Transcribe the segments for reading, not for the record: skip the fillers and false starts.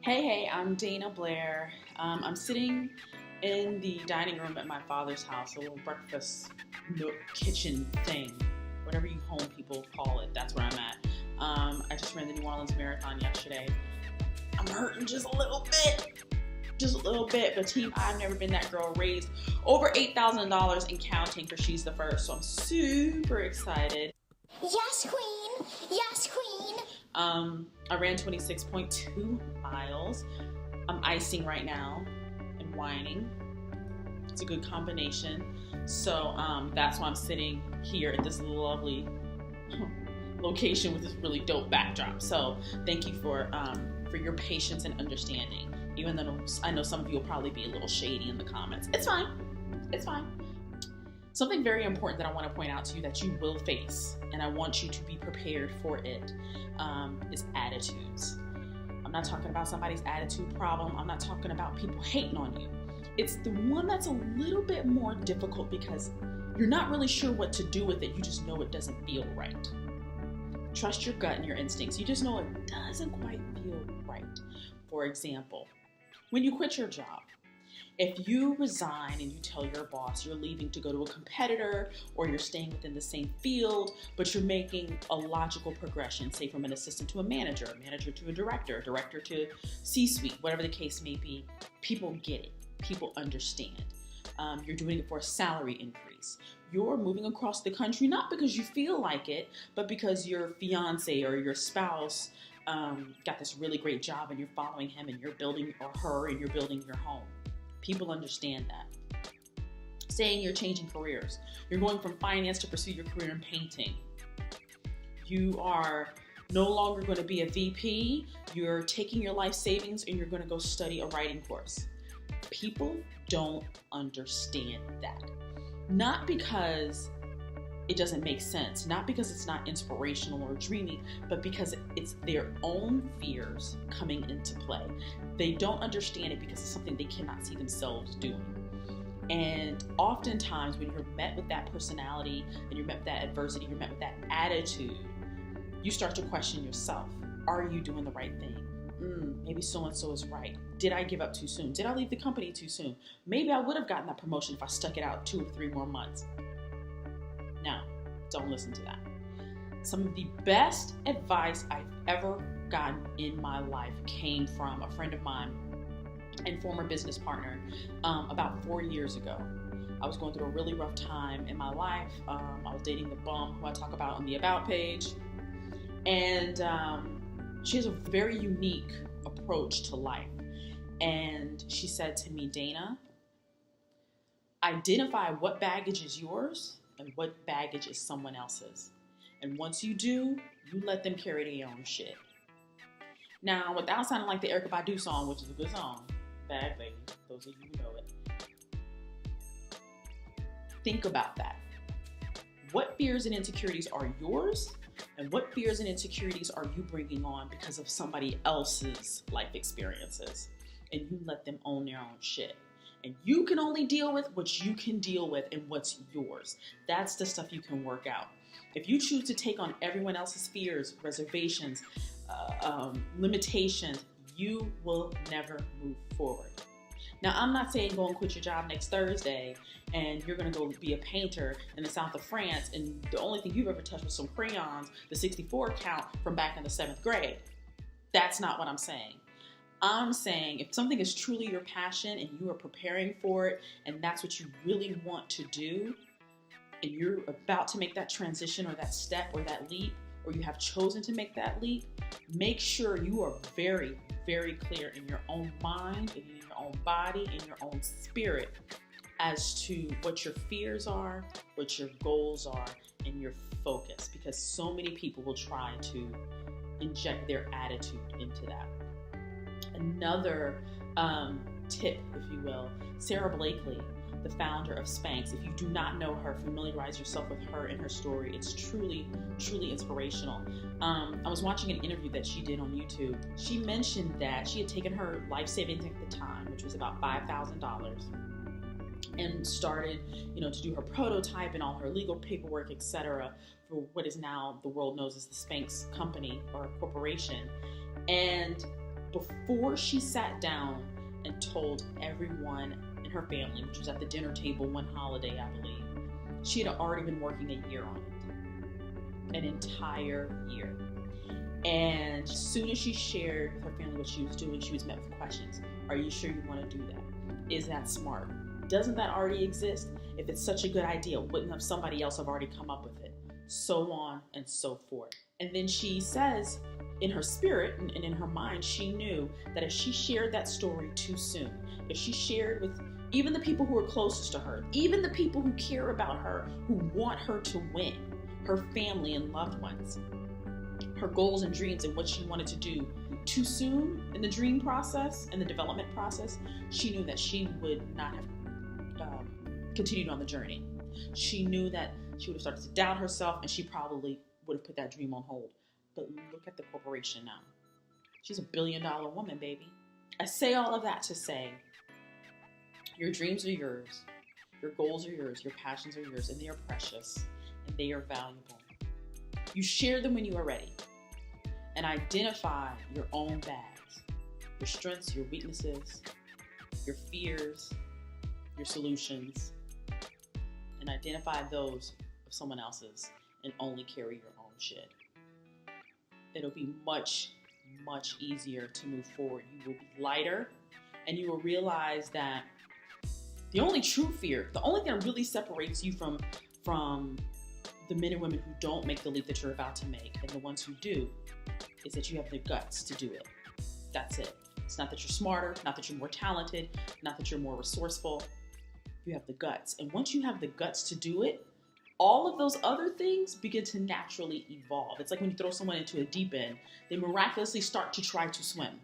Hey, I'm Dana Blair. I'm sitting in the dining room at my father's house, a little breakfast nook kitchen thing, whatever you home people call it, that's where I'm at. I just ran the New Orleans Marathon yesterday. I'm hurting just a little bit, but team, I've never been that girl, raised over $8,000 and counting because she's the first, so I'm super excited. Yes, queen. Yes, queen. I ran 26.2 miles. I'm icing right now and whining. It's a good combination. So that's why I'm sitting here at this lovely location with this really dope backdrop. So thank you for your patience and understanding. Even though I know some of you will probably be a little shady in the comments. It's fine. It's fine. Something very important that I want to point out to you that you will face, and I want you to be prepared for it, is attitudes. I'm not talking about somebody's attitude problem. I'm not talking about people hating on you. It's the one that's a little bit more difficult because you're not really sure what to do with it. You just know it doesn't feel right. Trust your gut and your instincts. You just know it doesn't quite feel right. For example, when you quit your job, if you resign and you tell your boss you're leaving to go to a competitor or you're staying within the same field, but you're making a logical progression, say from an assistant to a manager to a director, a director to C-suite, whatever the case may be, people get it. People understand. You're doing it for a salary increase. You're moving across the country, not because you feel like it, but because your fiance or your spouse got this really great job and you're following him and you're building, or her, and you're building your home. People understand that. Saying you're changing careers. You're going from finance to pursue your career in painting. You are no longer going to be a VP. You're taking your life savings and you're going to go study a writing course. People don't understand that. Not because it doesn't make sense, not because it's not inspirational or dreamy, but because it's their own fears coming into play. They don't understand it because it's something they cannot see themselves doing. And oftentimes when you're met with that personality and you're met with that adversity, you're met with that attitude, you start to question yourself. Are you doing the right thing? Maybe so-and-so is right. Did I give up too soon? Did I leave the company too soon? Maybe I would have gotten that promotion if I stuck it out 2 or 3 more months. No, don't listen to that. Some of the best advice I've ever gotten in my life came from a friend of mine and former business partner about 4 years ago. I was going through a really rough time in my life. I was dating the bum who I talk about on the About page. And she has a very unique approach to life. And she said to me, Dana, identify what baggage is yours and what baggage is someone else's. And once you do, you let them carry their own shit. Now, without sounding like the Erykah Badu song, which is a good song, Bad Baby, those of you who know it, think about that. What fears and insecurities are yours, and what fears and insecurities are you bringing on because of somebody else's life experiences? And you let them own their own shit. And you can only deal with what you can deal with and what's yours. That's the stuff you can work out. If you choose to take on everyone else's fears, reservations, limitations, you will never move forward. Now, I'm not saying go and quit your job next Thursday and you're going to go be a painter in the south of France and the only thing you've ever touched was some crayons, the 64 count from back in the 7th grade. That's not what I'm saying. I'm saying if something is truly your passion and you are preparing for it and that's what you really want to do and you're about to make that transition or that step or that leap, or you have chosen to make that leap, make sure you are very, very clear in your own mind and in your own body, in your own spirit as to what your fears are, what your goals are, and your focus, because so many people will try to inject their attitude into that. Another tip, if you will, Sarah Blakely, the founder of Spanx. If you do not know her, familiarize yourself with her and her story. It's truly, truly inspirational. I was watching an interview that she did on YouTube. She mentioned that she had taken her life savings at the time, which was about $5,000, and started, to do her prototype and all her legal paperwork, etc., for what is now the world knows as the Spanx company or corporation. And before she sat down and told everyone in her family, which was at the dinner table one holiday, I believe, she had already been working a year on it. An entire year. And as soon as she shared with her family what she was doing, she was met with questions. Are you sure you want to do that? Is that smart? Doesn't that already exist? If it's such a good idea, wouldn't have somebody else have already come up with it? So on and so forth. And then she says, in her spirit and in her mind, she knew that if she shared that story too soon, if she shared with even the people who are closest to her, even the people who care about her, who want her to win, her family and loved ones, her goals and dreams and what she wanted to do too soon in the dream process and the development process, she knew that she would not have continued on the journey. She knew that she would have started to doubt herself, and she probably would have put that dream on hold. But look at the corporation now. She's $1 billion woman, baby. I say all of that to say, your dreams are yours, your goals are yours, your passions are yours, and they are precious, and they are valuable. You share them when you are ready, and identify your own bags, your strengths, your weaknesses, your fears, your solutions, and identify those of someone else's, and only carry your own shit. It'll be much, much easier to move forward. You will be lighter, and you will realize that the only true fear, the only thing that really separates you from the men and women who don't make the leap that you're about to make, and the ones who do, is that you have the guts to do it. That's it. It's not that you're smarter, not that you're more talented, not that you're more resourceful. You have the guts. And once you have the guts to do it, all of those other things begin to naturally evolve. It's like when you throw someone into a deep end, they miraculously start to try to swim.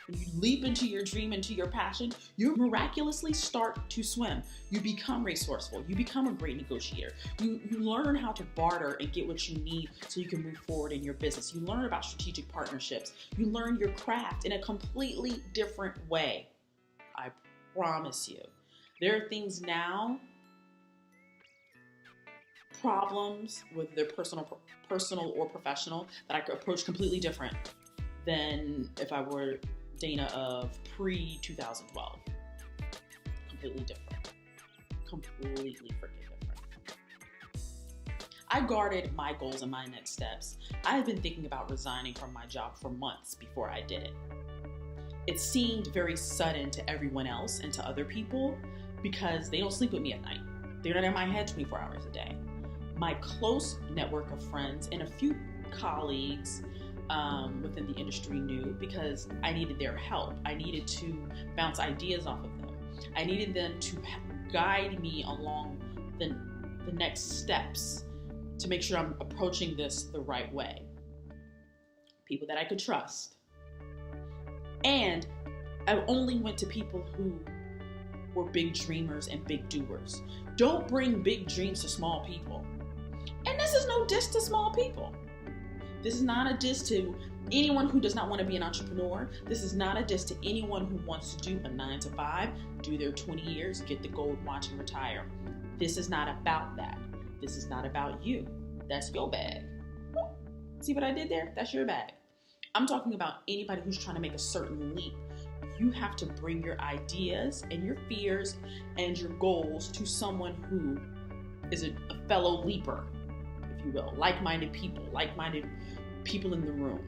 When you leap into your dream, into your passion, you miraculously start to swim. You become resourceful. You become a great negotiator. You learn how to barter and get what you need so you can move forward in your business. You learn about strategic partnerships. You learn your craft in a completely different way. I promise you. There are things now, problems, whether they're personal or professional, that I could approach completely different than if I were Dana of pre-2012. Completely different. Completely freaking different. I guarded my goals and my next steps. I had been thinking about resigning from my job for months before I did it. It seemed very sudden to everyone else and to other people because they don't sleep with me at night. They're not in my head 24 hours a day. My close network of friends and a few colleagues within the industry knew because I needed their help. I needed to bounce ideas off of them. I needed them to guide me along the next steps to make sure I'm approaching this the right way. People that I could trust. And I only went to people who were big dreamers and big doers. Don't bring big dreams to small people. And this is no diss to small people. This is not a diss to anyone who does not want to be an entrepreneur. This is not a diss to anyone who wants to do a 9-to-5, do their 20 years, get the gold watch and retire. This is not about that. This is not about you. That's your bag. See what I did there? That's your bag. I'm talking about anybody who's trying to make a certain leap. You have to bring your ideas and your fears and your goals to someone who is a fellow leaper, if you will. Like-minded people in the room,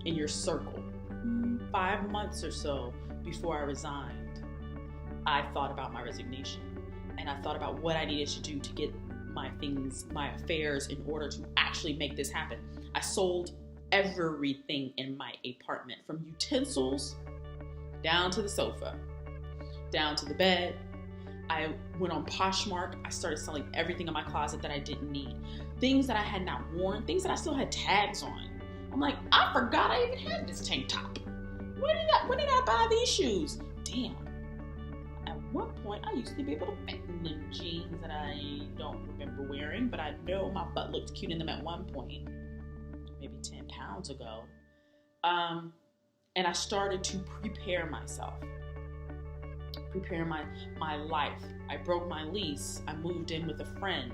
in your circle. 5 months or so before I resigned, I thought about my resignation. And I thought about what I needed to do to get my affairs in order to actually make this happen. I sold everything in my apartment, from utensils down to the sofa, down to the bed. I went on Poshmark. I started selling everything in my closet that I didn't need. Things that I had not worn, things that I still had tags on. I'm like, I forgot I even had this tank top. When did I buy these shoes? Damn. At one point, I used to be able to fit in them jeans that I don't remember wearing, but I know my butt looked cute in them at one point, maybe 10 pounds ago. And I started to prepare myself, prepare my life. I broke my lease. I moved in with a friend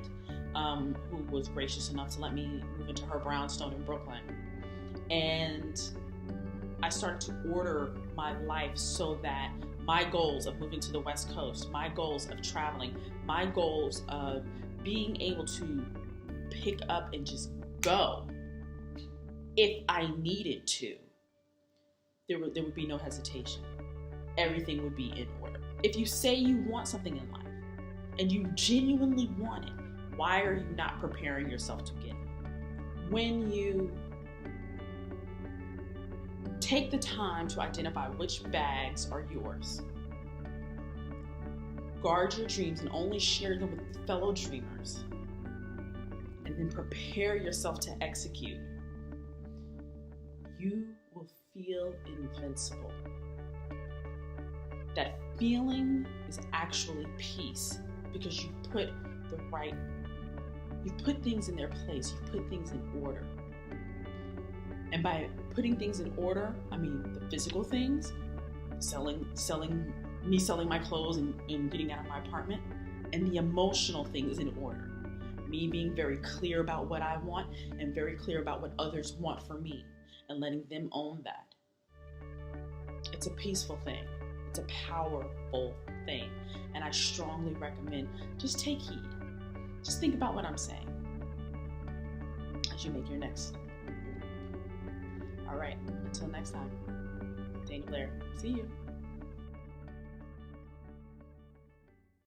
who was gracious enough to let me move into her brownstone in Brooklyn. And I started to order my life so that my goals of moving to the West Coast, my goals of traveling, my goals of being able to pick up and just go if I needed to, there would be no hesitation. Everything would be in order. If you say you want something in life and you genuinely want it, why are you not preparing yourself to get it? When you take the time to identify which bags are yours, guard your dreams and only share them with fellow dreamers, and then prepare yourself to execute, you will feel invincible. That feeling is actually peace, because you put things in their place, you put things in order. And by putting things in order, I mean the physical things, selling my clothes and getting out of my apartment, and the emotional things in order. Me being very clear about what I want and very clear about what others want for me, and letting them own that. It's a peaceful thing. It's a powerful thing. And I strongly recommend just take heed. Just think about what I'm saying as you make your next move. All right, until next time, Dana Blair. See you.